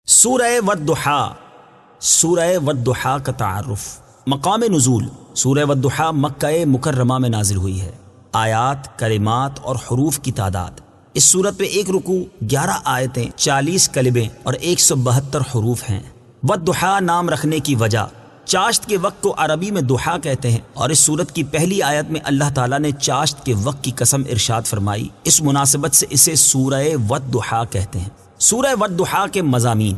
سورہ والضحا، سورہ والضحا کا تعارف۔ مقام نزول، سورہ والضحا مکہ مکرمہ میں نازل ہوئی ہے۔ آیات، کلمات اور حروف کی تعداد: اس سورت میں 1 رکوع، 11 آیتیں، 40 کلمے اور 172 حروف ہیں۔ والضحا نام رکھنے کی وجہ: چاشت کے وقت کو عربی میں ضحا کہتے ہیں، اور اس سورت کی پہلی آیت میں اللہ تعالیٰ نے چاشت کے وقت کی قسم ارشاد فرمائی، اس مناسبت سے اسے سورہ والضحا کہتے ہیں۔ سورہ والضحا کے مضامین: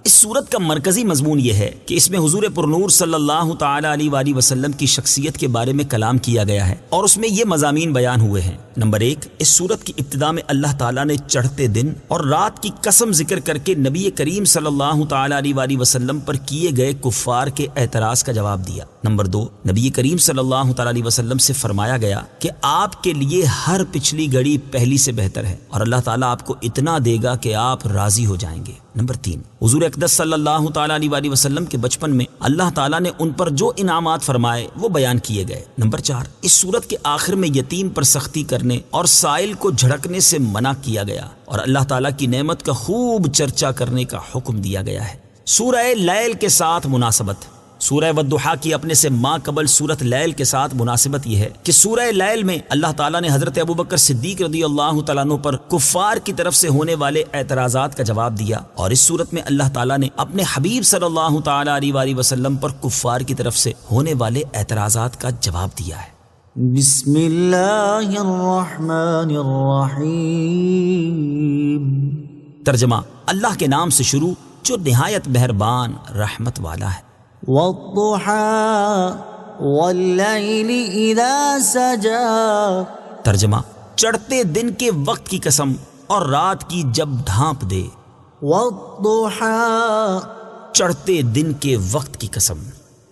اس سورت کا مرکزی مضمون یہ ہے کہ اس میں حضور پرنور صلی اللہ تعالیٰ علیہ وآلہ وسلم کی شخصیت کے بارے میں کلام کیا گیا ہے، اور اس میں یہ مضامین بیان ہوئے ہیں۔ نمبر 1، اس سورت کی ابتدا میں اللہ تعالیٰ نے چڑھتے دن اور رات کی قسم ذکر کر کے نبی کریم صلی اللہ تعالیٰ علیہ وآلہ وسلم پر کیے گئے کفار کے اعتراض کا جواب دیا۔ نمبر 2، نبی کریم صلی اللہ تعالیٰ علیہ وسلم سے فرمایا گیا کہ آپ کے لیے ہر پچھلی گھڑی پہلی سے بہتر ہے، اور اللہ تعالیٰ آپ کو اتنا دے گا کہ آپ راضی ہو جائیں گے۔ نمبر 3، حضور اقدس صلی اللہ تعالیٰ علیہ وآلہ وسلم کے بچپن میں اللہ تعالیٰ نے ان پر جو انعامات فرمائے وہ بیان کیے گئے۔ نمبر 4، اس سورت کے آخر میں یتیم پر سختی کرنے اور سائل کو جھڑکنے سے منع کیا گیا، اور اللہ تعالیٰ کی نعمت کا خوب چرچا کرنے کا حکم دیا گیا ہے۔ سورہ لیل کے ساتھ مناسبت: سورہ والضحا کی اپنے سے ما قبل سورت لیل کے ساتھ مناسبت یہ ہے کہ سورہ لیل میں اللہ تعالیٰ نے حضرت ابوبکر صدیق رضی اللہ تعالیٰ عنہ پر کفار کی طرف سے ہونے والے اعتراضات کا جواب دیا، اور اس سورت میں اللہ تعالیٰ نے اپنے حبیب صلی اللہ تعالیٰ علیہ وآلہ وسلم پر کفار کی طرف سے ہونے والے اعتراضات کا جواب دیا ہے۔ بسم اللہ الرحمن الرحیم۔ ترجمہ: اللہ کے نام سے شروع جو نہایت مہربان رحمت والا ہے۔ والضحى واللیل اذا سجا۔ ترجمہ: چڑھتے دن کے وقت کی قسم اور رات کی جب ڈھانپ دے۔ والضحى، چڑھتے دن کے وقت کی قسم۔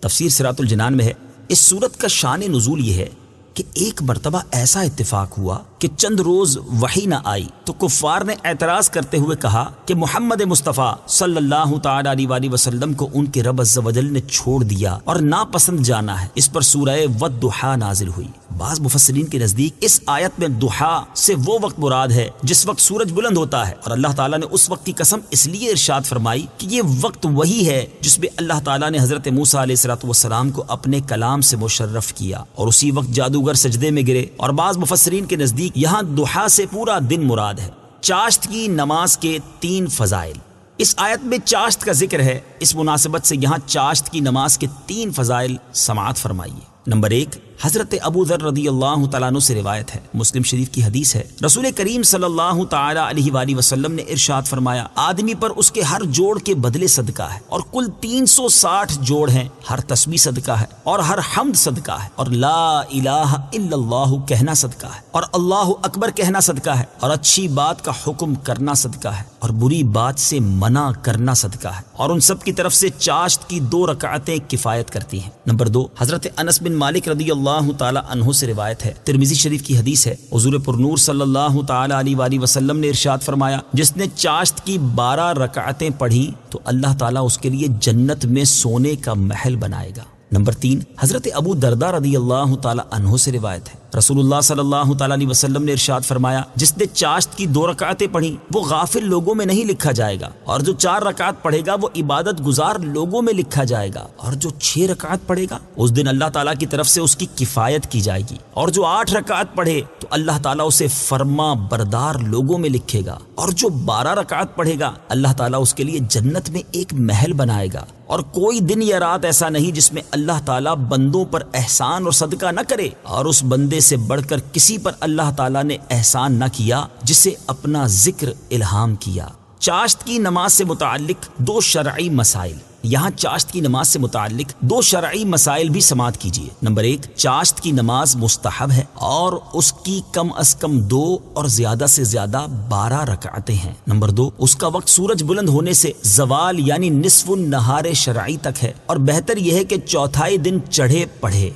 تفسیر صراط الجنان میں ہے، اس سورت کا شان نزول یہ ہے کہ ایک مرتبہ ایسا اتفاق ہوا کہ چند روز وحی نہ آئی تو کفار نے اعتراض کرتے ہوئے کہا کہ محمد مصطفیٰ صلی اللہ تعالی علیہ وآلہ وسلم کو ان کے رب عز و جل نے چھوڑ دیا اور ناپسند جانا ہے۔ اس پر سورہ والضحا نازل ہوئی۔ بعض مفسرین کے نزدیک اس آیت میں ضحا سے وہ وقت مراد ہے جس وقت سورج بلند ہوتا ہے، اور اللہ تعالیٰ نے اس وقت کی قسم اس لیے ارشاد فرمائی کہ یہ وقت وہی ہے جس میں اللہ تعالیٰ نے حضرت موسیٰ علیہ السلام کو اپنے کلام سے مشرف کیا، اور اسی وقت جادوگر سجدے میں گرے۔ اور بعض مفسرین کے نزدیک یہاں ضحا سے پورا دن مراد ہے۔ چاشت کی نماز کے 3 فضائل: اس آیت میں چاشت کا ذکر ہے، اس مناسبت سے یہاں چاشت کی نماز کے 3 فضائل سماعت فرمائیے۔ نمبر 1، حضرت ابو ذر رضی اللہ تعالیٰ عنہ سے روایت ہے، مسلم شریف کی حدیث ہے، رسول کریم صلی اللہ تعالیٰ علیہ وآلہ وسلم نے ارشاد فرمایا، آدمی پر اس کے ہر جوڑ کے بدلے صدقہ ہے، اور کل 360 جوڑ ہیں، ہر تسبیح صدقہ ہے، اور ہر حمد صدقہ ہے، اور لا الہ الا اللہ کہنا صدقہ ہے، اور اللہ اکبر کہنا صدقہ ہے، اور اچھی بات کا حکم کرنا صدقہ ہے، اور بری بات سے منع کرنا صدقہ ہے، اور ان سب کی طرف سے چاشت کی 2 رکعتیں کفایت کرتی ہیں۔ نمبر 2، حضرت انس بن مالک رضی اللہ تعالی عنہ سے روایت ہے، ترمذی شریف کی حدیث ہے، حضور پرنور صلی اللہ تعالی علیہ وآلہ وسلم نے ارشاد فرمایا، جس نے چاشت کی 12 رکعتیں پڑھی تو اللہ تعالیٰ اس کے لیے جنت میں سونے کا محل بنائے گا۔ نمبر 3، حضرت ابو درداء رضی اللہ تعالی عنہ سے روایت ہے، رسول اللہ صلی اللہ تعالی علیہ وسلم نے ارشاد فرمایا، جس نے چاشت کی 2 رکعتیں پڑھی وہ غافل لوگوں میں نہیں لکھا جائے گا، اور جو 4 رکعت پڑھے گا وہ عبادت گزار لوگوں میں لکھا جائے گا، اور جو 6 رکعت پڑھے گا اس دن اللہ تعالیٰ کی طرف سے اس کی کفایت کی جائے گی، اور جو 8 رکعت پڑھے تو اللہ تعالیٰ اسے فرما بردار لوگوں میں لکھے گا، اور جو 12 رکعت پڑھے گا اللہ تعالیٰ اس کے لیے جنت میں ایک محل بنائے گا، اور کوئی دن یا رات ایسا نہیں جس میں اللہ تعالیٰ بندوں پر احسان اور صدقہ نہ کرے، اور اس بندے سے بڑھ کر کسی پر اللہ تعالیٰ نے احسان نہ کیا جسے اپنا ذکر الہام کیا۔ چاشت کی نماز سے متعلق 2 شرعی مسائل: یہاں چاشت کی نماز سے متعلق 2 شرعی مسائل بھی سماعت کیجیے۔ نمبر 1، چاشت کی نماز مستحب ہے، اور اس کی کم از کم 2 اور زیادہ سے زیادہ 12 رکعتیں ہیں۔ نمبر 2، اس کا وقت سورج بلند ہونے سے زوال یعنی نصف النہار شرعی تک ہے، اور بہتر یہ ہے کہ چوتھائی دن چڑھے پڑھے۔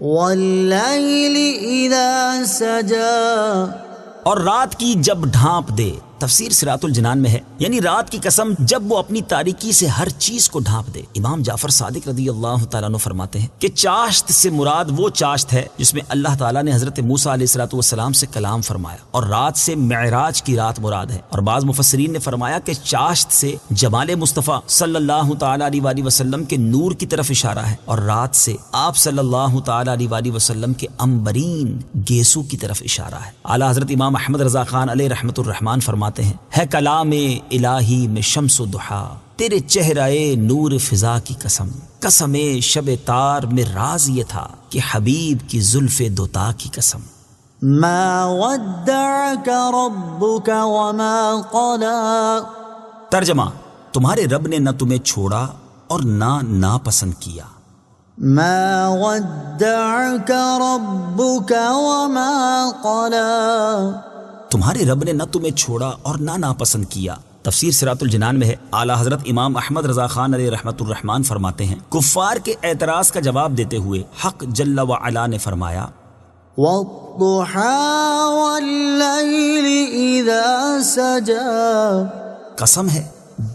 واللیل اذا سجا، اور رات کی جب ڈھانپ دے۔ تفسیر صراط الجنان میں ہے، یعنی رات کی قسم جب وہ اپنی تاریکی سے ہر چیز کو ڈھانپ دے۔ امام جعفر صادق رضی اللہ تعالیٰ عنہ فرماتے ہیں کہ چاشت سے مراد وہ چاشت ہے جس میں اللہ تعالیٰ نے حضرت موسیٰ علیہ السلام سے کلام فرمایا، اور رات سے معراج کی رات مراد ہے۔ اور بعض مفسرین نے فرمایا کہ چاشت سے جمال مصطفیٰ صلی اللہ تعالیٰ علیہ وآلہ وسلم کے نور کی طرف اشارہ ہے، اور رات سے آپ صلی اللہ تعالیٰ علیہ وآلہ وسلم کے عنبرین گیسو کی طرف اشارہ ہے۔ اعلیٰ حضرت امام احمد رضا خان علیہ رحمت الرحمن فرماتے ہیں، ہے کلام الہی میں شمس و ضحیٰ، تیرے چہرہ نور فضا کی قسم، قسم شب تار میں راز یہ تھا کہ حبیب کی زلف دوتا کی قسم۔ ما ودعك ربك وما قلى ترجمہ، تمہارے رب نے نہ تمہیں چھوڑا اور نہ ناپسند کیا۔ ما ودعك ربك وما قلى تمہارے رب نے نہ تمہیں چھوڑا اور نہ ناپسند کیا۔ تفسیر صراط الجنان میں ہے، اعلیٰ حضرت امام احمد رضا خان علیہ رحمت الرحمن فرماتے ہیں، کفار کے اعتراض کا جواب دیتے ہوئے حق جل وعلا نے فرمایا، والضحى والليل إذا سجى قسم ہے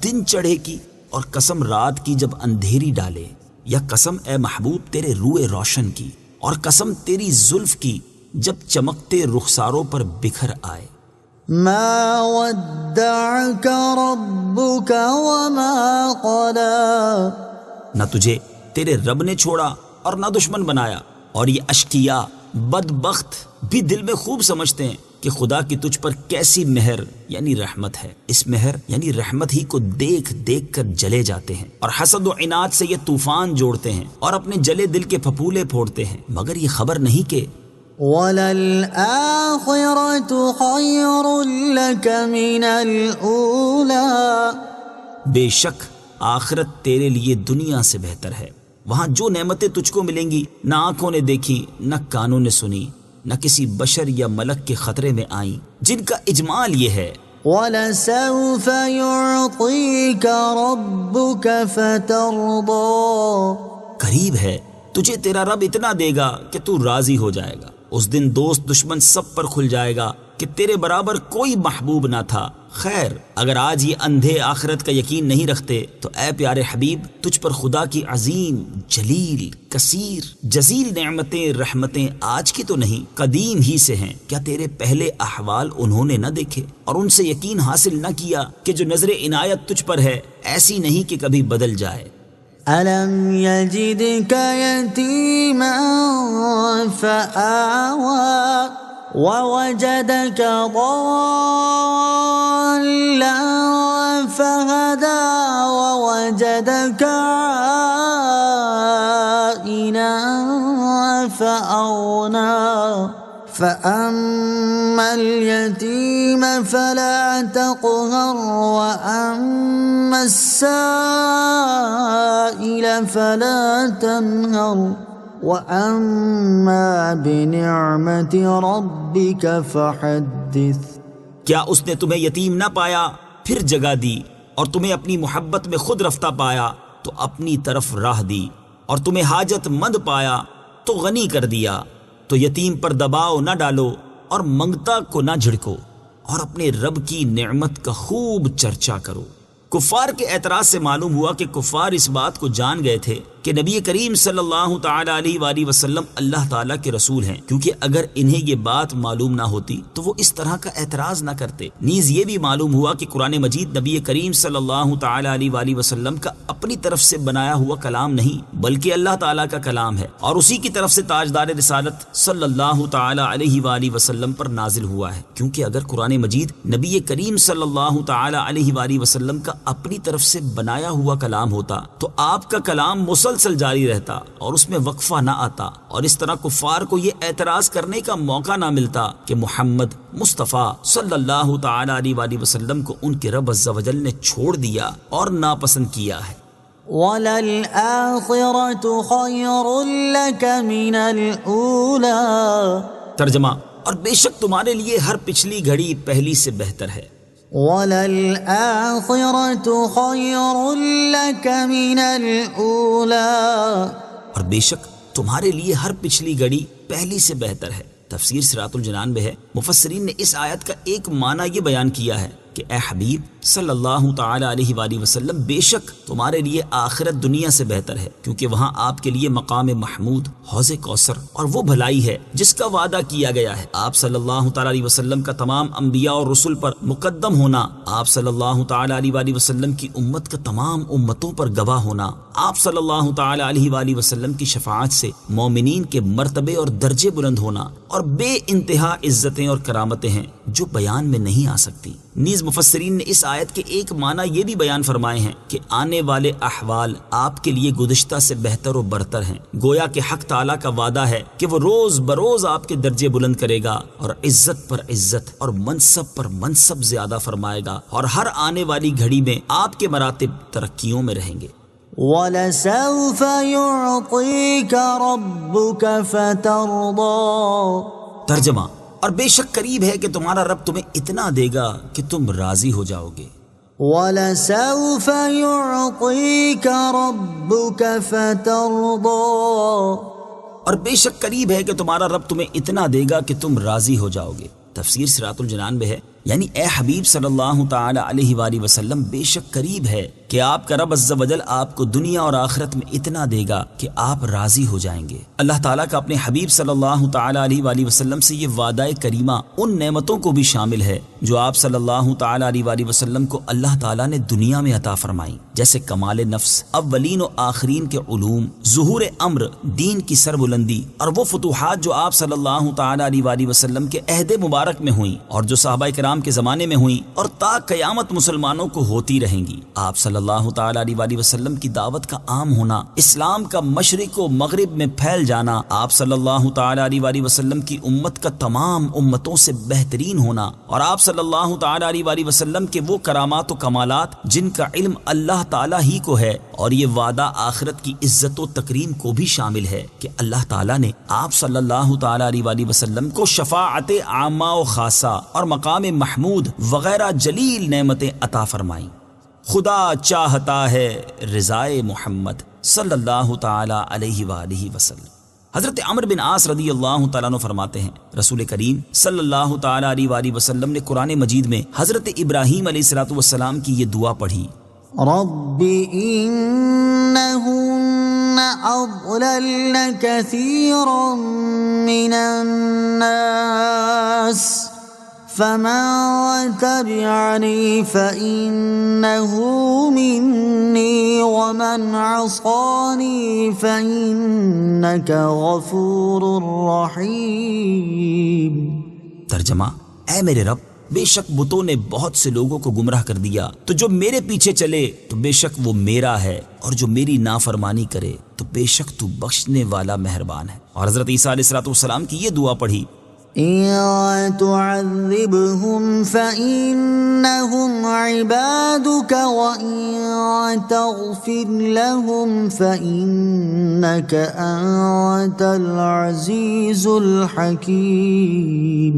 دن چڑھے کی اور قسم رات کی جب اندھیری ڈالے، یا قسم اے محبوب تیرے روئے روشن کی، اور قسم تیری زلف کی جب چمکتے رخساروں پر بکھر آئے۔ ما ودعك ربك وما قلى نہ تجھے تیرے رب نے چھوڑا اور نہ دشمن بنایا۔ اور یہ اشقیا بدبخت بھی دل میں خوب سمجھتے ہیں کہ خدا کی تجھ پر کیسی مہر یعنی رحمت ہے، اس مہر یعنی رحمت ہی کو دیکھ دیکھ کر جلے جاتے ہیں، اور حسد و عناد سے یہ طوفان جوڑتے ہیں اور اپنے جلے دل کے پھپھولے پھوڑتے ہیں، مگر یہ خبر نہیں کہ وَلَلْآخِرَةُ خَيْرٌ لَكَ مِنَ الْأُولَى بے شک آخرت تیرے لیے دنیا سے بہتر ہے۔ وہاں جو نعمتیں تجھ کو ملیں گی نہ آنکھوں نے دیکھی، نہ کانوں نے سنی، نہ کسی بشر یا ملک کے خطرے میں آئیں، جن کا اجمال یہ ہے، وَلَسَوْفَ يُعْطِيكَ رَبُّكَ فَتَرْضَى قریب ہے تجھے تیرا رب اتنا دے گا کہ تو راضی ہو جائے گا۔ اس دن دوست دشمن سب پر کھل جائے گا کہ تیرے برابر کوئی محبوب نہ تھا۔ خیر، اگر آج یہ اندھے آخرت کا یقین نہیں رکھتے تو اے پیارے حبیب، تجھ پر خدا کی عظیم، جلیل، کثیر، جزیل نعمتیں، رحمتیں آج کی تو نہیں، قدیم ہی سے ہیں۔ کیا تیرے پہلے احوال انہوں نے نہ دیکھے اور ان سے یقین حاصل نہ کیا کہ جو نظر عنایت تجھ پر ہے ایسی نہیں کہ کبھی بدل جائے۔ أَلَمْ يَجِدْكَ يَتِيمًا فَآوَى وَوَجَدَكَ ضَالًّا فَهَدَى وَوَجَدَكَ عَائِلًا فَأَغْنَى فَأَمَّا الْيَتِيمَ فَلَا تَقْهَرْ وَأَمَّا السَّائِلَ فَلَا تَنْهَرْ وَأَمَّا بِنِعْمَةِ رَبِّكَ فَحَدِّثْ کیا اس نے تمہیں یتیم نہ پایا پھر جگہ دی، اور تمہیں اپنی محبت میں خود رفتہ پایا تو اپنی طرف راہ دی، اور تمہیں حاجت مند پایا تو غنی کر دیا، تو یتیم پر دباؤ نہ ڈالو اور منگتا کو نہ جھڑکو، اور اپنے رب کی نعمت کا خوب چرچا کرو۔ کفار کے اعتراض سے معلوم ہوا کہ کفار اس بات کو جان گئے تھے کہ نبی کریم صلی اللہ تعالی علیہ وآلہ وسلم اللہ تعالیٰ کے رسول ہیں، کیونکہ اگر انہیں یہ بات معلوم نہ ہوتی تو وہ اس طرح کا اعتراض نہ کرتے۔ نیز یہ بھی معلوم ہوا کہ قرآن مجید نبی کریم صلی اللہ تعالی علیہ وآلہ وسلم کا اپنی طرف سے بنایا ہوا کلام نہیں بلکہ اللہ تعالیٰ کا کلام ہے، اور اسی کی طرف سے تاجدار رسالت صلی اللہ تعالی علیہ وآلہ وسلم پر نازل ہوا ہے، کیونکہ اگر قرآن مجید نبی کریم صلی اللہ تعالی علیہ وآلہ وسلم کا اپنی طرف سے بنایا ہوا کلام ہوتا تو آپ کا کلام مسلسل جاری رہتا اور اس میں وقفہ نہ آتا، اور اس طرح کفار کو یہ اعتراض کرنے کا موقع نہ ملتا کہ محمد مصطفیٰ صلی اللہ تعالی علیہ وآلہ وسلم کو ان کے رب عز و جل نے چھوڑ دیا اور ناپسند کیا ہے۔ وَلَلْآخِرَةُ خَيْرٌ لَكَ مِنَ الْأُولَى ترجمہ، اور بے شک تمہارے لیے ہر پچھلی گھڑی پہلی سے بہتر ہے۔ وَلَلْآخِرَةُ خَيْرٌ لَكَ مِنَ الْأُولَى اور بے شک تمہارے لیے ہر پچھلی گھڑی پہلی سے بہتر ہے۔ تفسیر صراط الجنان میں ہے، مفسرین نے اس آیت کا ایک معنی یہ بیان کیا ہے کہ اے حبیب صلی اللہ تعالی علیہ وآلہ وسلم بے شک تمہارے لیے آخرت دنیا سے بہتر ہے، کیونکہ وہاں آپ کے لیے مقام محمود، حوض کوثر اور وہ بھلائی ہے جس کا وعدہ کیا گیا ہے۔ آپ صلی اللہ تعالی علیہ وسلم کا تمام انبیاء اور رسل پر مقدم ہونا، آپ صلی اللہ تعالی علیہ وآلہ وسلم کی امت کا تمام امتوں پر گواہ ہونا، آپ صلی اللہ تعالی علیہ وآلہ وسلم کی شفاعت سے مومنین کے مرتبے اور درجے بلند ہونا اور بے انتہا عزتیں اور کرامتیں ہیں جو بیان میں نہیں آ سکتی۔ نیز مفسرین نے اس آیت کے ایک معنی یہ بھی بیان فرمائے ہیں کہ آنے والے احوال آپ کے لیے گزشتہ سے بہتر و برتر ہیں، گویا کہ حق تعالیٰ کا وعدہ ہے کہ وہ روز بروز آپ کے درجے بلند کرے گا اور عزت پر عزت اور منصب پر منصب زیادہ فرمائے گا، اور ہر آنے والی گھڑی میں آپ کے مراتب ترقیوں میں رہیں گے۔ وَلَسَوْفَ يُعْطِيكَ رَبُّكَ فَتَرْضَىٰ۔ ترجمہ، اور بے شک قریب ہے کہ تمہارا رب تمہیں اتنا دے گا کہ تم راضی ہو جاؤ گے۔ وَلَسَوْفَ يُعْطِيكَ رَبُّكَ فَتَرْضَىٰ۔ اور بے شک قریب ہے کہ تمہارا رب تمہیں اتنا دے گا کہ تم راضی ہو جاؤ گے۔ تفسیر صراط الجنان میں ہے، یعنی اے حبیب صلی اللہ تعالی علیہ وآلہ وسلم بے شک قریب ہے کہ آپ کا رب عز و جل آپ کو دنیا اور آخرت میں اتنا دے گا کہ آپ راضی ہو جائیں گے۔ اللہ تعالیٰ کا اپنے حبیب صلی اللہ تعالی علیہ وآلہ وسلم سے یہ وعدہ کریمہ ان نعمتوں کو بھی شامل ہے جو آپ صلی اللہ تعالی علیہ وآلہ وسلم کو اللہ تعالیٰ نے دنیا میں عطا فرمائی، جیسے کمال نفس، اولین و آخرین کے علوم، ظہور امر، دین کی سربلندی، اور وہ فتوحات جو آپ صلی اللہ تعالی علیہ وآلہ وسلم کے عہد مبارک میں ہوئیں اور جو صحابہ کرام کے زمانے میں ہوئیں اور تا قیامت مسلمانوں کو ہوتی رہیں گی۔ آپ صلی اللہ تعالی علیہ وآلہ وسلم کی دعوت کا عام ہونا، اسلام کا مشرق و مغرب میں پھیل جانا، آپ صلی اللہ تعالی علیہ وآلہ وسلم کی امت کا تمام امتوں سے بہترین ہونا، اور آپ صلی اللہ تعالی علیہ وآلہ وسلم کے وہ کرامات و کمالات جن کا علم اللہ تعالی ہی کو ہے، اور یہ وعدہ آخرت کی عزت و تکریم کو بھی شامل ہے کہ اللہ تعالی نے آپ صلی اللہ تعالی علیہ وآلہ وسلم کو شفاعت عامہ و خاصہ اور مقام محمود وغیرہ جلیل نعمتیں عطا فرمائیں۔ خدا چاہتا ہے رضائے محمد صلی اللہ تعالی علیہ وآلہ وسلم۔ حضرت عمرو بن عاص رضی اللہ تعالیٰ عنہ فرماتے ہیں، رسول کریم صلی اللہ تعالی علیہ وآلہ وسلم نے قرآن مجید میں حضرت ابراہیم علیہ السلام کی یہ دعا پڑھی، رب إنهن أضللن كثيرا من الناس فمن تبعني فإنه مني ومن عصاني فإنك غفور رحيم۔ ترجمہ، اے میرے رب، بے شک بتوں نے بہت سے لوگوں کو گمراہ کر دیا، تو جو میرے پیچھے چلے تو بے شک وہ میرا ہے، اور جو میری نافرمانی کرے تو بے شک تو بخشنے والا مہربان ہے۔ اور حضرت عیسیٰ علیہ السلام کی یہ دعا پڑھی، إن تعذبهم فإنهم عبادك وإن تغفر لهم فإنك أنت العزيز الحكيم۔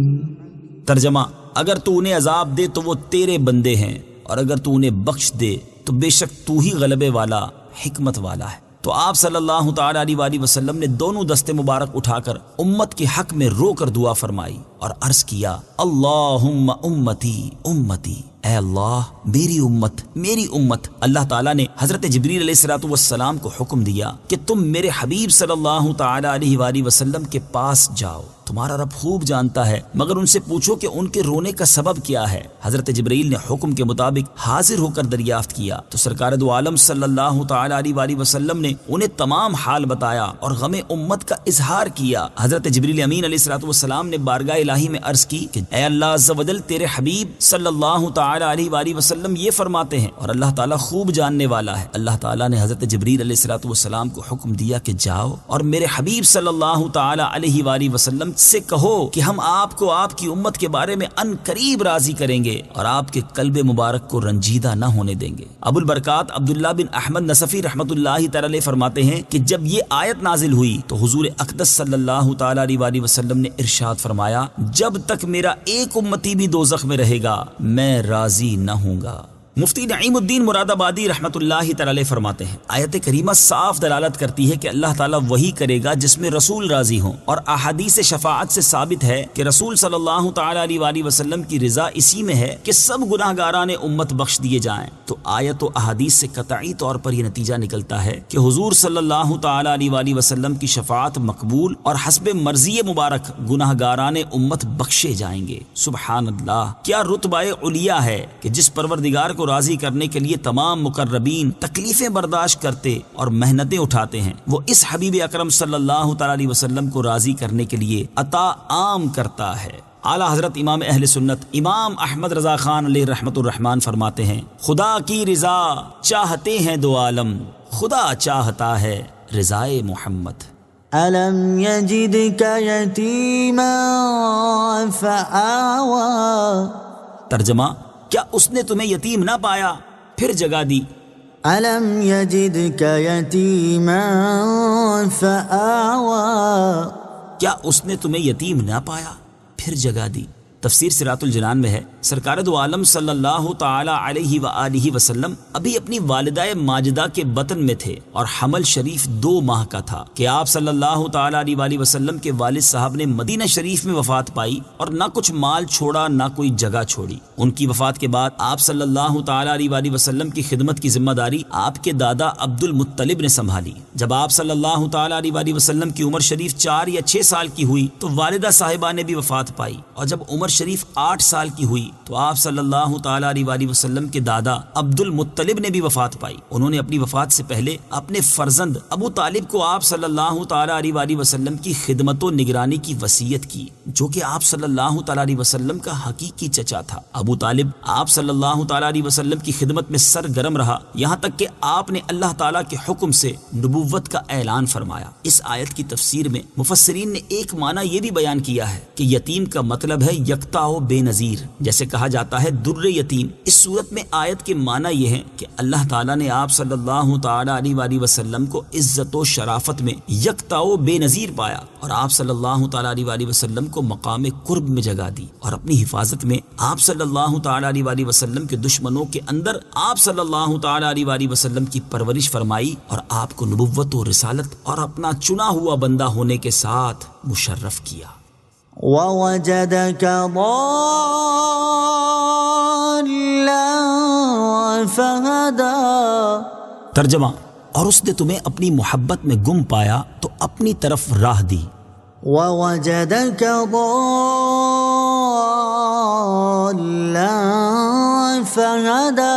ترجمہ، اگر تو انہیں عذاب دے تو وہ تیرے بندے ہیں، اور اگر تو انہیں بخش دے تو بے شک تو ہی غلبے والا، حکمت والا ہے۔ تو آپ صلی اللہ تعالی علیہ وآلہ وسلم نے دونوں دستے مبارک اٹھا کر امت کے حق میں رو کر دعا فرمائی اور عرض کیا، اللہم امتی امتی، اے اللہ میری امت میری امت۔ اللہ تعالیٰ نے حضرت جبریل علیہ السلام کو حکم دیا کہ تم میرے حبیب صلی اللہ تعالی علیہ وآلہ وسلم کے پاس جاؤ، تمہارا رب خوب جانتا ہے، مگر ان سے پوچھو کہ ان کے رونے کا سبب کیا ہے۔ حضرت جبریل نے حکم کے مطابق حاضر ہو کر دریافت کیا تو سرکار دو عالم صلی اللہ تعالی علیہ وآلہ وسلم نے انہیں تمام حال بتایا اور غم امت کا اظہار کیا۔ حضرت جبریل امین علیہ السلام نے بارگاہ الہی میں عرض کی کہ اے اللہ عز و جل، تیرے حبیب صلی اللہ تعالی علیہ وآلہ وسلم یہ فرماتے ہیں اور اللہ تعالیٰ خوب جاننے والا ہے۔ اللہ تعالیٰ نے حضرت جبریل علیہ السلام کو حکم دیا کہ جاؤ اور میرے حبیب صلی اللہ تعالی علیہ وآلہ وسلم سے کہو کہ ہم آپ کو آپ کی امت کے بارے میں ان قریب راضی کریں گے اور آپ کے قلب مبارک کو رنجیدہ نہ ہونے دیں گے۔ ابو البرکات عبداللہ بن احمد نصفی رحمۃ اللہ تعالی فرماتے ہیں کہ جب یہ آیت نازل ہوئی تو حضور اقدس صلی اللہ تعالی علیہ وآلہ وسلم نے ارشاد فرمایا، جب تک میرا ایک امتی بھی دوزخ میں رہے گا میں راضی نہ ہوں گا۔ مفتی نعیم الدین مراد آبادی رحمۃ اللہ تعالی علیہ فرماتے ہیں آیت کریمہ صاف دلالت کرتی ہے کہ اللہ تعالیٰ وہی کرے گا جس میں رسول راضی ہوں، اور احادیث شفاعت سے ثابت ہے کہ رسول صلی اللہ تعالی علیہ وآلہ وسلم کی رضا اسی میں ہے کہ سب گناہ گاران امت بخش دیے جائیں۔ تو آیت و احادیث سے قطعی طور پر یہ نتیجہ نکلتا ہے کہ حضور صلی اللہ تعالی علیہ وآلہ وسلم کی شفاعت مقبول اور حسب مرضی مبارک گناہ گاران امت بخشے جائیں گے۔ سبحان اللہ، کیا رتبہ علیہ ہے کہ جس پروردگار کو راضی کرنے کے لیے تمام مقربین تکلیفیں برداشت کرتے اور محنتیں اٹھاتے ہیں، وہ اس حبیب اکرم صلی اللہ تعالی علیہ وسلم کو راضی کرنے کے لیے عطا عام کرتا ہے۔ اعلیٰ حضرت امام اہل سنت امام احمد رضا خان علیہ رحمت الرحمن فرماتے ہیں، خدا کی رضا چاہتے ہیں دو عالم، خدا چاہتا ہے رضائے محمد۔ أَلَمْ يَجِدْكَ يَتِيمًا فَآوَى، ترجمہ، کیا اس نے تمہیں یتیم نہ پایا پھر جگہ دی؟ أَلَمْ يَجِدْكَ يَتِيمًا فَآوَى، کیا اس نے تمہیں یتیم نہ پایا پھر جگہ دی؟ تفسیر صراط الجنان میں ہے، سرکار دو عالم صلی اللہ تعالی علیہ وآلہ وسلم ابھی اپنی والدہ ماجدہ کے بطن میں تھے اور حمل شریف 2 ماہ کا تھا کہ آپ صلی اللہ تعالی علیہ وآلہ وسلم کے والد صاحب نے مدینہ شریف میں وفات پائی اور نہ کچھ مال چھوڑا نہ کوئی جگہ چھوڑی۔ ان کی وفات کے بعد آپ صلی اللہ تعالی علیہ وآلہ وسلم کی خدمت کی ذمہ داری آپ کے دادا عبد المطلب نے سنبھالی۔ جب آپ صلی اللہ تعالی علیہ وآلہ وسلم کی عمر شریف 4 یا 6 سال کی ہوئی تو والدہ صاحبہ نے بھی وفات پائی، اور جب عمر شریف 8 سال کی ہوئی تو آپ صلی اللہ تعالی علیہ وآلہ وسلم کے دادا عبد المطلب نے بھی وفات پائی۔ انہوں نے اپنی وفات سے پہلے اپنے فرزند ابو طالب کو آپ صلی اللہ تعالی علیہ وآلہ وسلم کی خدمت و نگرانی کی وصیت کی، جو کہ آپ صلی اللہ تعالی علیہ وسلم کا حقیقی چچا تھا۔ ابو طالب آپ صلی اللہ تعالی علیہ وسلم کی خدمت میں سرگرم رہا، یہاں تک کہ آپ نے اللہ تعالیٰ کے حکم سے نبوت کا اعلان فرمایا۔ اس آیت کی تفسیر میں مفسرین نے ایک معنی یہ بھی بیان کیا ہے کہ یتیم کا مطلب ہے یکتا و بے نظیر، جیسے کہا جاتا ہے در یتیم۔ اس صورت میں آیت کے معنی یہ ہے کہ اللہ تعالیٰ نے آپ صلی اللہ تعالی علیہ وآلہ وسلم کو عزت و شرافت میں یکتا و بے نظیر پایا، اور آپ صلی اللہ تعالی علیہ وآلہ وسلم کو مقام قرب میں جگہ دی، اور اپنی حفاظت میں آپ صلی اللہ تعالی علیہ وآلہ وسلم کے دشمنوں کے اندر آپ صلی اللہ تعالی علیہ وآلہ وسلم کی پرورش فرمائی، اور آپ کو نبوت و رسالت اور اپنا چنا ہوا بندہ ہونے کے ساتھ مشرف کیا۔ وَوَجَدَكَ ضَالًّا فَهَدَى، ترجمہ، اور اس نے تمہیں اپنی محبت میں گم پایا تو اپنی طرف راہ دی۔ وَوَجَدَكَ ضَالًّا فَهَدَى،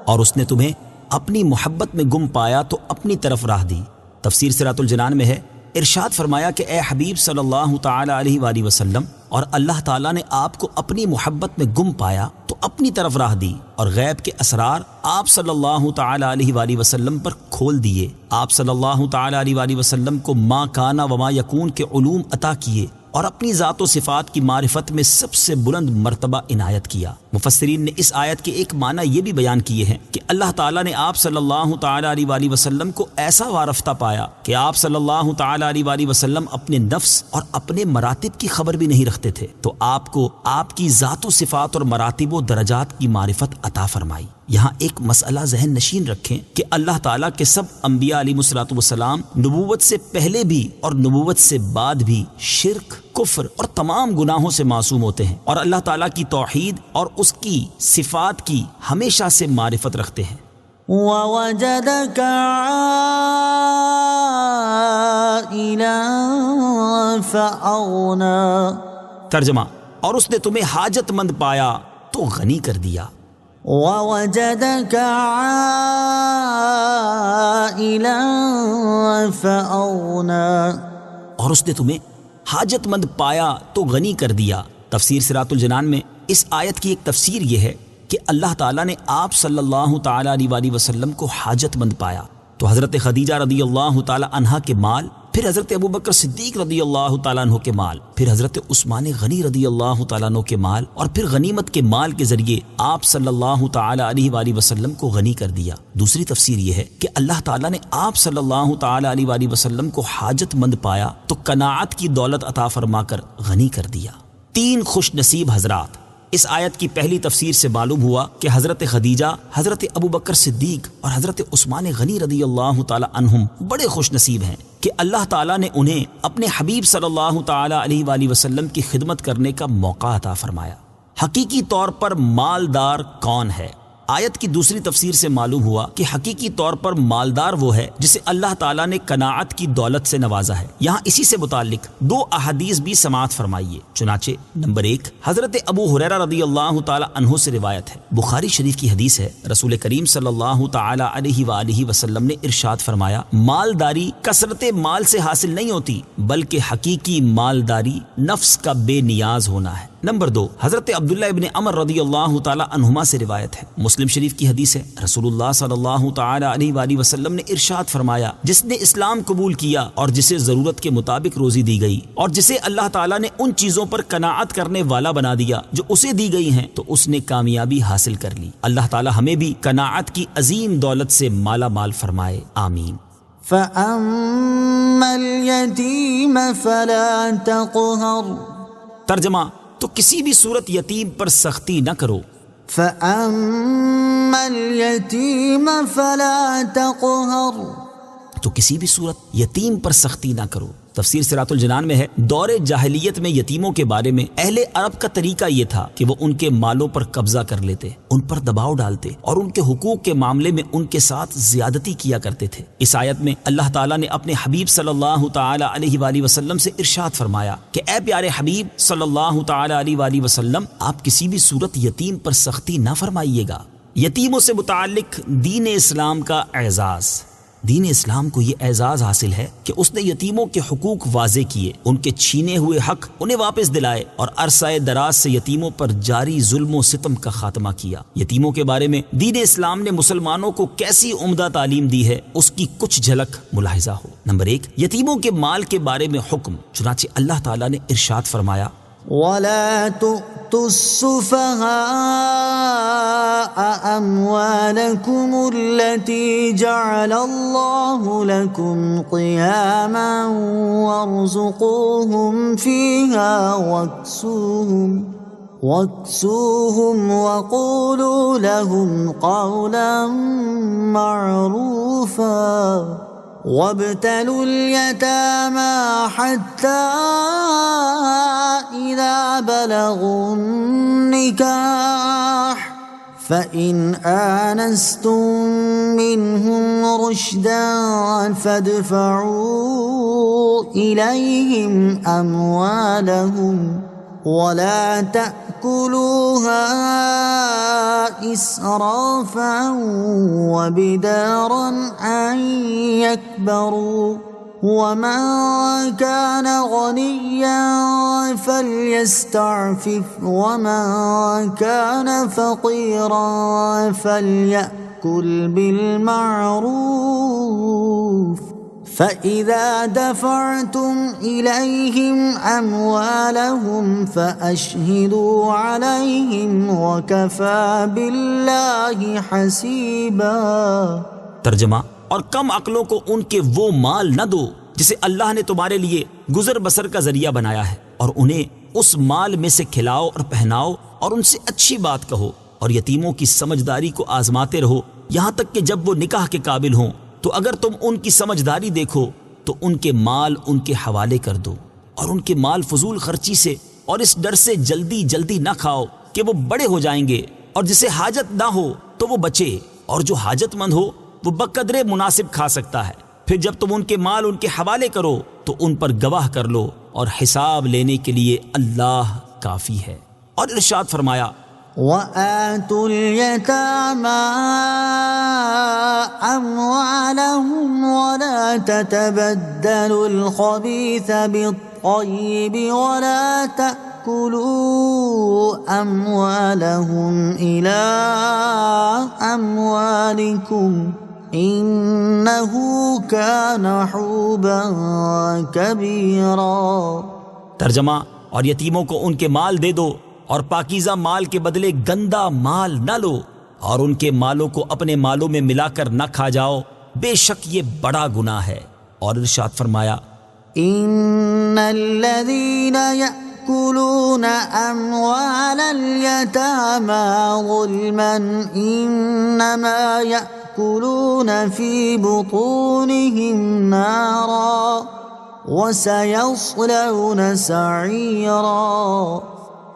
اور اس نے تمہیں اپنی محبت میں گم پایا تو اپنی طرف راہ دی۔ تفسیر صراط الجنان میں ہے، ارشاد فرمایا کہ اے حبیب صلی اللہ تعالی علیہ وآلہ وسلم، اور اللہ تعالیٰ نے آپ کو اپنی محبت میں گم پایا تو اپنی طرف راہ دی، اور غیب کے اسرار آپ صلی اللہ تعالی علیہ وآلہ وسلم پر کھول دیے۔ آپ صلی اللہ تعالی علیہ وآلہ وسلم کو ما کانا وما یکون کے علوم عطا کیے، اور اپنی ذات و صفات کی معرفت میں سب سے بلند مرتبہ عنایت کیا۔ مفسرین نے اس آیت کے ایک معنی یہ بھی بیان کیے ہیں کہ اللہ تعالیٰ نے آپ صلی اللہ تعالی علیہ وآلہ وسلم کو ایسا وارفتہ پایا کہ آپ صلی اللہ تعالی علیہ وآلہ وسلم اپنے نفس اور اپنے مراتب کی خبر بھی نہیں رکھتے تھے، تو آپ کو آپ کی ذات و صفات اور مراتب و درجات کی معرفت عطا فرمائی۔ یہاں ایک مسئلہ ذہن نشین رکھیں کہ اللہ تعالیٰ کے سب انبیاء علیہ الصلوۃ والسلام نبوت سے پہلے بھی اور نبوت سے بعد بھی شرک، کفر اور تمام گناہوں سے معصوم ہوتے ہیں، اور اللہ تعالیٰ کی توحید اور اس کی صفات کی ہمیشہ سے معرفت رکھتے ہیں۔ وَوَجَدَكَ عَائِلًا فَأَغْنَى، ترجمہ، اور اس نے تمہیں حاجت مند پایا تو غنی کر دیا۔ وَوَجَدَكَ عَائِلًا فَأَغْنَى، اور اس نے تمہیں حاجت مند پایا تو غنی کر دیا۔ تفسیر صراط الجنان میں اس آیت کی ایک تفسیر یہ ہے کہ اللہ تعالیٰ نے آپ صلی اللہ تعالی علیہ وآلہ وسلم کو حاجت مند پایا تو حضرت خدیجہ رضی اللہ تعالی عنہا کے مال، پھر حضرت ابوبکر صدیق رضی اللہ تعالیٰ عنہ کے مال، پھر حضرت عثمان غنی رضی اللہ تعالیٰ عنہ کے مال، اور پھر غنیمت کے مال کے ذریعے آپ صلی اللہ تعالی علیہ وآلہ وسلم کو غنی کر دیا۔ دوسری تفسیر یہ ہے کہ اللہ تعالیٰ نے آپ صلی اللہ تعالی علیہ وآلہ وسلم کو حاجت مند پایا تو قناعت کی دولت عطا فرما کر غنی کر دیا۔ 3 خوش نصیب حضرات اس آیت کی پہلی تفسیر سے معلوم ہوا کہ حضرت خدیجہ، حضرت ابوبکر صدیق اور حضرت عثمان غنی رضی اللہ تعالی عنہم بڑے خوش نصیب ہیں کہ اللہ تعالیٰ نے انہیں اپنے حبیب صلی اللہ تعالی علیہ وآلہ وسلم کی خدمت کرنے کا موقع عطا فرمایا۔ حقیقی طور پر مالدار کون ہے؟ آیت کی دوسری تفسیر سے معلوم ہوا کہ حقیقی طور پر مالدار وہ ہے جسے اللہ تعالیٰ نے قناعت کی دولت سے نوازا ہے۔ یہاں اسی سے متعلق 2 احادیث بھی سماعت فرمائیے۔ چنانچہ نمبر 1 حضرت ابو ہریرہ رضی اللہ تعالی عنہ سے روایت ہے، بخاری شریف کی حدیث ہے، رسول کریم صلی اللہ تعالی علیہ وآلہ وسلم نے ارشاد فرمایا، مالداری کثرت مال سے حاصل نہیں ہوتی بلکہ حقیقی مالداری نفس کا بے نیاز ہونا ہے۔ نمبر 2 حضرت عبداللہ ابن عمر رضی اللہ تعالی عنہما سے روایت ہے، مسلم شریف کی حدیث ہے، رسول اللہ صلی اللہ تعالی علیہ وآلہ وسلم نے ارشاد فرمایا، جس نے اسلام قبول کیا اور جسے ضرورت کے مطابق روزی دی گئی اور جسے اللہ تعالیٰ نے ان چیزوں پر قناعت کرنے والا بنا دیا جو اسے دی گئی ہیں، تو اس نے کامیابی حاصل کر لی۔ اللہ تعالیٰ ہمیں بھی قناعت کی عظیم دولت سے مالا مال فرمائے، آمین۔ فَأَمَّا الْيَتِيمَ فَلَا تَقْهَرْ۔ ترجمہ، تو کسی بھی صورت یتیم پر سختی نہ کرو۔ فَأَمَّا الْيَتِيمَ فَلَا تَقْهَرْ، تو کسی بھی صورت یتیم پر سختی نہ کرو۔ تفسیر صراط الجنان میں ہے، دور جاہلیت میں یتیموں کے بارے میں اہل عرب کا طریقہ یہ تھا کہ وہ ان کے مالوں پر قبضہ کر لیتے، ان پر دباؤ ڈالتے اور ان کے حقوق کے معاملے میں ان کے ساتھ زیادتی کیا کرتے تھے۔ اس آیت میں اللہ تعالیٰ نے اپنے حبیب صلی اللہ تعالی علیہ وآلہ وسلم سے ارشاد فرمایا کہ اے پیارے حبیب صلی اللہ تعالی علیہ وآلہ وسلم، آپ کسی بھی صورت یتیم پر سختی نہ فرمائیے گا۔ یتیموں سے متعلق دین اسلام کا اعزاز، دین اسلام کو یہ اعزاز حاصل ہے کہ اس نے یتیموں کے حقوق واضح کیے، ان کے چھینے ہوئے حق انہیں واپس دلائے اور عرصہ دراز سے یتیموں پر جاری ظلم و ستم کا خاتمہ کیا۔ یتیموں کے بارے میں دین اسلام نے مسلمانوں کو کیسی عمدہ تعلیم دی ہے، اس کی کچھ جھلک ملاحظہ ہو۔ نمبر 1 یتیموں کے مال کے بارے میں حکم، چنانچہ اللہ تعالیٰ نے ارشاد فرمایا، وَلَا تُؤْتُوا السُّفَهَاءَ أَمْوَالَكُمُ الَّتِي جَعَلَ اللَّهُ لَكُمْ قِيَامًا وَارْزُقُوهُمْ فِيهَا وَاكْسُوهُمْ وَقُولُوا لَهُمْ قَوْلًا مَّعْرُوفًا وَابْتَلُوا الْيَتَامَى حَتَّى إِذَا بَلَغُوا النِّكَاحَ فَإِنْ آنَسْتُم مِّنْهُمْ رُشْدًا فَادْفَعُوا إِلَيْهِمْ أَمْوَالَهُمْ وَلَا تَأْكُلُوهَا إِسْرَافًا وَبِدَارًا أَن يَكْبَرُوا وَمَن كَانَ غَنِيًّا فَلْيَسْتَعْفِفْ وَمَن كَانَ فَقِيرًا فَلْيَأْكُلْ بِالْمَعْرُوفِ فَإِذَا دَفَعْتُمْ إِلَيْهِمْ أَمْوَالَهُمْ فَأَشْهِدُوا عَلَيْهِمْ وَكَفَى بِاللَّهِ حَسِيبًا۔ ترجمہ، اور کم عقلوں کو ان کے وہ مال نہ دو جسے اللہ نے تمہارے لیے گزر بسر کا ذریعہ بنایا ہے، اور انہیں اس مال میں سے کھلاؤ اور پہناؤ اور ان سے اچھی بات کہو، اور یتیموں کی سمجھداری کو آزماتے رہو یہاں تک کہ جب وہ نکاح کے قابل ہوں، تو اگر تم ان کی سمجھداری دیکھو تو ان کے مال ان کے حوالے کر دو، اور ان کے مال فضول خرچی سے اور اس ڈر سے جلدی جلدی نہ کھاؤ کہ وہ بڑے ہو جائیں گے، اور جسے حاجت نہ ہو تو وہ بچے، اور جو حاجت مند ہو وہ بقدر مناسب کھا سکتا ہے۔ پھر جب تم ان کے مال ان کے حوالے کرو تو ان پر گواہ کر لو، اور حساب لینے کے لیے اللہ کافی ہے۔ اور ارشاد فرمایا، وَآتُوا الْيَتَامَى أَمْوَالَهُمْ وَلَا تَتَبَدَّلُوا الْخَبِيثَ بِالطَّيِّبِ وَلَا تَأْكُلُوا أَمْوَالَهُمْ إِلَىٰ أَمْوَالِكُمْ إِنَّهُ كَانَ حُوبًا كَبِيرًا۔ ترجمہ، اور یتیموں کو ان کے مال دے دو، اور پاکیزہ مال کے بدلے گندا مال نہ لو، اور ان کے مالوں کو اپنے مالوں میں ملا کر نہ کھا جاؤ، بے شک یہ بڑا گناہ ہے۔ اور ارشاد فرمایا، إِنَّ الَّذِينَ يأكلون أموال اليتامى ظلما إنما يأكلون في بطونهم نارا وسيصلون سعيرا۔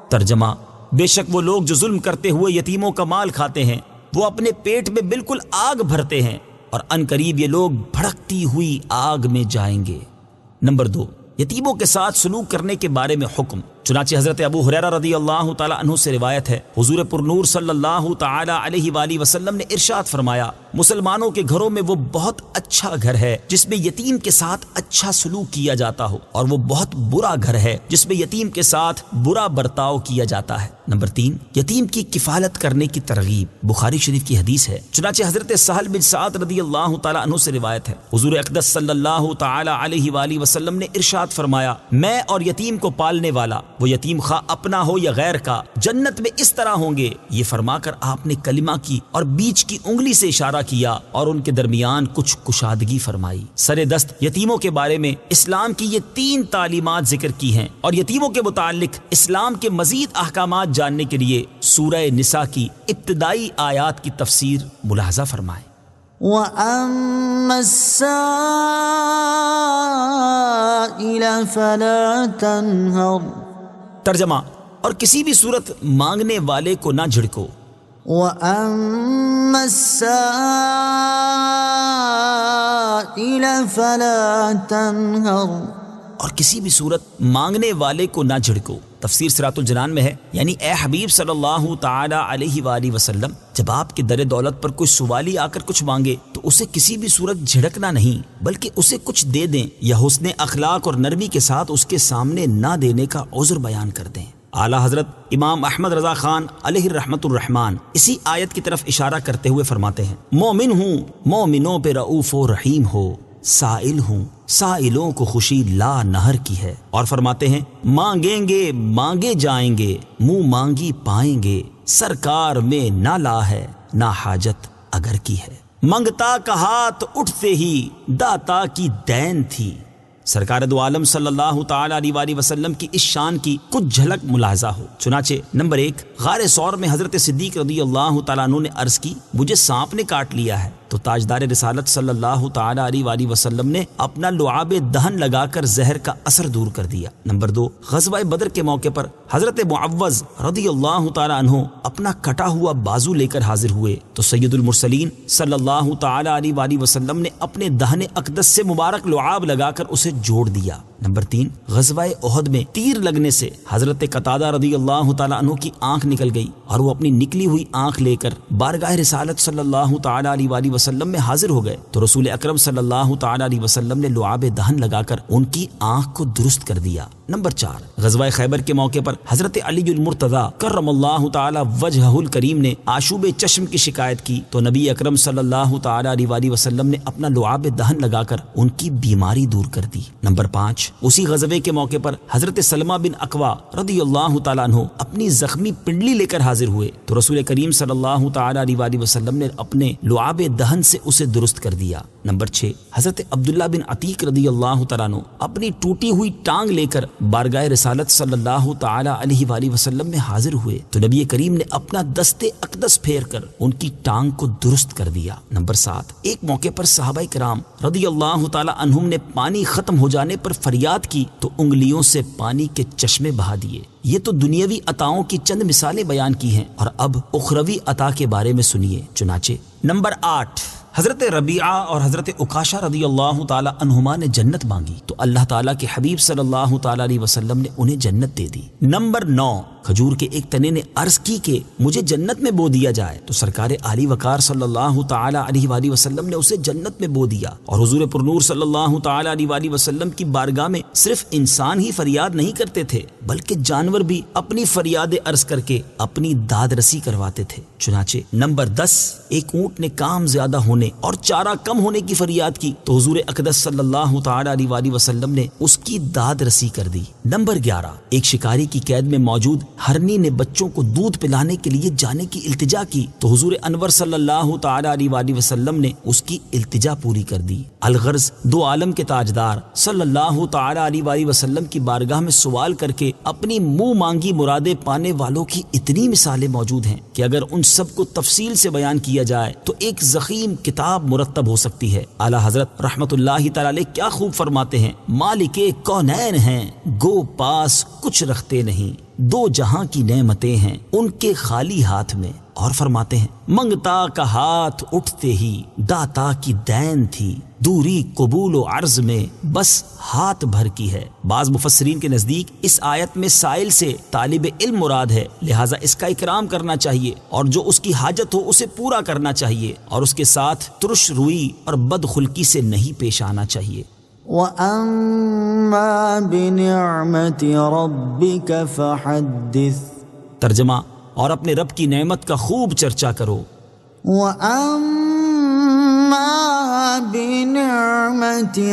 ترجمہ: بے شک وہ لوگ جو ظلم کرتے ہوئے یتیموں کا مال کھاتے ہیں وہ اپنے پیٹ میں بالکل آگ بھرتے ہیں اور ان قریب یہ لوگ بھڑکتی ہوئی آگ میں جائیں گے۔ نمبر 2، یتیموں کے ساتھ سلوک کرنے کے بارے میں حکم۔ چنانچہ حضرت ابو ہریرہ رضی اللہ تعالی عنہ سے روایت ہے، حضور پرنور صلی اللہ تعالی علیہ وآلہ وسلم نے ارشاد فرمایا، مسلمانوں کے گھروں میں وہ بہت اچھا گھر ہے جس میں یتیم کے ساتھ اچھا سلوک کیا جاتا ہو، اور وہ بہت برا گھر ہے جس میں یتیم کے ساتھ برا برتاؤ کیا جاتا ہے۔ نمبر 3، یتیم کی کفالت کرنے کی ترغیب۔ بخاری شریف کی حدیث ہے، چنانچہ حضرت سہل بن سعد رضی اللہ تعالی عنہ سے روایت ہے، حضور اقدس صلی اللہ تعالی علیہ وآلہ وسلم نے ارشاد فرمایا، میں اور یتیم کو پالنے والا، وہ یتیم خواہ اپنا ہو یا غیر کا، جنت میں اس طرح ہوں گے۔ یہ فرما کر آپ نے کلمہ کی اور بیچ کی انگلی سے اشارہ کیا اور ان کے درمیان کچھ کشادگی فرمائی۔ سر دست یتیموں کے بارے میں اسلام کی یہ 3 تعلیمات ذکر کی ہیں، اور یتیموں کے متعلق اسلام کے مزید احکامات جاننے کے لیے سورہ نساء کی ابتدائی آیات کی تفسیر ملاحظہ فرمائیں۔ وَأَمَّا السَّائِلَ فَلَا تَنْهَرْ۔ ترجمہ: اور کسی بھی صورت مانگنے والے کو نہ جھڑکو۔ وَأَمَّا السَّائِلَ فَلَا تَنْهَرْ۔ اور کسی بھی صورت مانگنے والے کو نہ جھڑکو۔ تفسیر صراط الجنان میں ہے، یعنی اے حبیب صلی اللہ تعالی علیہ وآلہ وسلم، جب آپ کے در دولت پر کوئی سوالی آ کر کچھ مانگے تو اسے کسی بھی صورت جھڑکنا نہیں، بلکہ اسے کچھ دے دیں یا حسن اخلاق اور نرمی کے ساتھ اس کے سامنے نہ دینے کا عذر بیان کر دیں۔ اعلیٰ حضرت امام احمد رضا خان علیہ رحمت الرحمان اسی آیت کی طرف اشارہ کرتے ہوئے فرماتے ہیں، مومن ہوں مومنوں پہ رؤوف و رحیم ہو، سائل ہوں سائلوں کو خوشی لا نہر کی ہے، اور فرماتے ہیں، مانگیں گے مانگے جائیں گے، منہ مانگی پائیں گے، سرکار میں نہ لا ہے نہ حاجت اگر کی ہے، منگتا کا ہاتھ اٹھتے ہی داتا کی دین تھی۔ سرکار دو عالم صلی اللہ تعالی علیہ وآلہ وسلم کی اس شان کی کچھ جھلک ملاحظہ ہو۔ چنانچہ نمبر 1، غار ثور میں حضرت صدیق رضی اللہ تعالیٰ عنہ نے عرض کی، مجھے سانپ نے کاٹ لیا ہے، تو تاجدار رسالت صلی اللہ تعالی علیہ وآلہ وسلم نے اپنا لعاب دہن لگا کر زہر کا اثر دور کر دیا۔ نمبر 2، غزوہ بدر کے موقع پر حضرت معوذ رضی اللہ تعالی عنہ اپنا کٹا ہوا بازو لے کر حاضر ہوئے تو سید المرسلین صلی اللہ تعالی علیہ وآلہ وسلم نے اپنے دہن اقدس سے مبارک لعاب لگا کر اسے جوڑ دیا۔ نمبر 3، غزوہ احد میں تیر لگنے سے حضرت قتادہ رضی اللہ تعالی عنہ کی آنکھ نکل گئی اور وہ اپنی نکلی ہوئی آنکھ لے کر بارگاہ رسالت صلی اللہ تعالی علیہ وآلہ وسلم میں حاضر ہو گئے تو رسول اکرم صلی اللہ تعالی علیہ وسلم نے لعاب دہن لگا کر ان کی آنکھ کو درست کر دیا۔ نمبر 4، غزوہ خیبر کے موقع پر حضرت علی المرتضی کرم اللہ تعالی وجہہ الکریم نے آشوب چشم کی شکایت کی تو نبی اکرم صلی اللہ تعالی علیہ وآلہ وسلم نے اپنا لعاب دہن لگا کر ان کی بیماری دور کر دی۔ نمبر 5، اسی غزوے کے موقع پر حضرت سلمہ بن اکوا رضی اللہ تعالیٰ عنہ اپنی زخمی پنڈلی لے کر حاضر ہوئے تو رسول کریم صلی اللہ تعالیٰ علیہ وآلہ وسلم نے اپنے لعاب دہن سے اسے درست کر دیا۔ نمبر 6، حضرت عبداللہ بن عتیق رضی اللہ تعالیٰ عنہ اپنی ٹوٹی ہوئی ٹانگ لے کر بارگاہ رسالت صلی اللہ تعالیٰ علیہ وآلہ وسلم میں حاضر ہوئے تو نبی کریم نے اپنا دست اقدس پھیر کر ان کی ٹانگ کو درست کر دیا۔ نمبر 7، ایک موقع پر صحابہ کرام رضی اللہ تعالیٰ عنہم نے پانی ختم ہو جانے پر فریاد کی تو انگلیوں سے پانی کے چشمے بہا دیے۔ یہ تو دنیاوی عطاؤں کی چند مثالیں بیان کی ہیں، اور اب اخروی عطا کے بارے میں سنیے۔ چنانچہ نمبر 8، حضرت ربیعہ اور حضرت عکاشہ رضی اللہ تعالی عنہما نے جنت مانگی تو اللہ تعالیٰ کے حبیب صلی اللہ تعالی علیہ وسلم نے انہیں جنت دے دی۔ نمبر 9، کھجور کے ایک تنے نے عرض کی کہ مجھے جنت میں بو دیا جائے تو سرکار عالی وقار صلی اللہ تعالی علیہ وآلہ وسلم نے اسے جنت میں بو دیا، اور حضور پرنور صلی اللہ تعالی علیہ وآلہ وسلم کی بارگاہ میں صرف انسان ہی فریاد نہیں کرتے تھے بلکہ جانور بھی اپنی فریاد عرض کر کے اپنی داد رسی کرواتے تھے۔ چنانچہ نمبر 10، ایک اونٹ نے کام زیادہ ہونے اور چارہ کم ہونے کی فریاد کی تو حضور اقدس صلی اللہ تعالی علیہ وآلہ وسلم نے اس کی داد رسی کر دی۔ نمبر 11، ایک شکاری کی قید میں موجود ہرنی نے بچوں کو دودھ پلانے کے لیے جانے کی التجا کی تو حضور انور صلی اللہ تعالی علیہ وآلہ وسلم نے اس کی التجا پوری کر دی۔ الغرض دو عالم کے تاجدار صلی اللہ تعالی علیہ وآلہ وسلم کی بارگاہ میں سوال کر کے اپنی منہ مانگی مرادیں پانے والوں کی اتنی مثالیں موجود ہیں کہ اگر ان سب کو تفصیل سے بیان کیا جائے تو ایک ضخیم کتاب مرتب ہو سکتی ہے۔ اعلیٰ حضرت رحمت اللہ تعالی علیہ کیا خوب فرماتے ہیں، مالک کونین ہیں گو پاس کچھ رکھتے نہیں، دو جہاں کی نعمتیں ہیں ان کے خالی ہاتھ میں۔ اور فرماتے ہیں منگتا کا ہاتھ اٹھتے ہی داتا کی دین تھی، دوری قبول و عرض میں بس ہاتھ بھر کی ہے۔ بعض مفسرین کے نزدیک اس آیت میں سائل سے طالب علم مراد ہے، لہٰذا اس کا اکرام کرنا چاہیے اور جو اس کی حاجت ہو اسے پورا کرنا چاہیے اور اس کے ساتھ ترش روئی اور بدخلقی سے نہیں پیش آنا چاہیے۔ وَأَمَّا بِنِعْمَةِ رَبِّكَ فَحَدِّثْ۔ ترجمہ، اور اپنے رب کی نعمت کا خوب چرچا کرو۔ وَأَمَّا بِنِعْمَةِ